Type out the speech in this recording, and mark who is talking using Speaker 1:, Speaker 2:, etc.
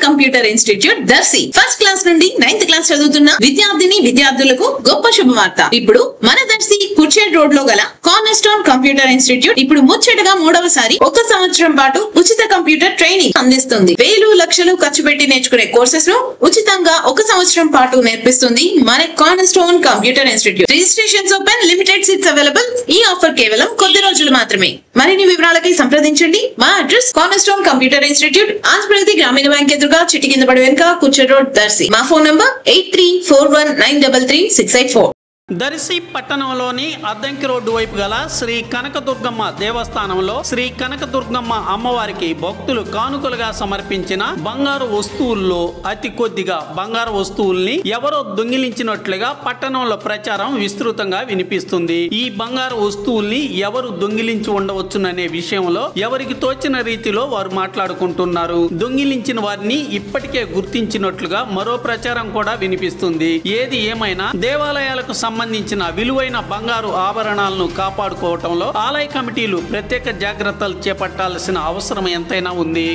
Speaker 1: Computer institute Darsi. First class నుండి 9th class చదువుతున్న విద్యార్థులకు గొప్ప శుభవార్త. ఇప్పుడు మన దర్శి కుర్చేడ్ రోడ్ లో గల కార్నర్ స్టోన్ కంప్యూటర్ ఇన్స్టిట్యూట్ ఇప్పుడు ముచ్చటగా 3వసారి 1 సంవత్సరం పాటు ఉచిత కంప్యూటర్ ట్రైనింగ్ అందిస్తుంది. వేలు లక్షలు ఖర్చు పెట్టి నేర్చుకునే కోర్సెస్ ను ఉచితంగా 1 సంవత్సరం పాటు నేర్పిస్తుంది మన corner stone computer institute. Registrations open, limited seats available. ఈ ఆఫర్ కేవలం కొద్ది రోజులు మాత్రమే. మరిన్ని వివరాలకి సంప్రదించండి. మా address corner stone computer institute, Andhra Pradesh గ్రామీణ బ్యాంక్ ఎదురుగా చిట్టి కింద పడి వెనుక కుర్చేడ్ రోడ్ దర్శి. మా ఫోన్ నంబర్ 8341933684.
Speaker 2: దర్శి పట్టణంలోని అద్దంకి రోడ్డు వైపు గల శ్రీ కనకదుర్గమ్మ దేవస్థానంలో శ్రీ కనకదుర్గమ్మ అమ్మవారికి భక్తులు కానుకలుగా సమర్పించిన బంగారు వస్తువుల్లో అతి కొద్దిగా బంగారు వస్తువుల్ని ఎవరో దొంగిలించినట్లుగా పట్టణంలో ప్రచారం విస్తృతంగా వినిపిస్తుంది. ఈ బంగారు వస్తువుల్ని ఎవరు దొంగిలించి ఉండవచ్చుననే విషయంలో ఎవరికి తోచిన రీతిలో వారు మాట్లాడుకుంటున్నారు. దొంగిలించిన వారిని ఇప్పటికే గుర్తించినట్లుగా మరో ప్రచారం కూడా వినిపిస్తుంది. ఏది ఏమైనా దేవాలయాలకు సంబంధించిన విలువైన బంగారు ఆభరణాలను కాపాడుకోవటంలో ఆలయ కమిటీలు ప్రత్యేక జాగ్రత్తలు చేపట్టాల్సిన అవసరం ఎంతైనా ఉంది.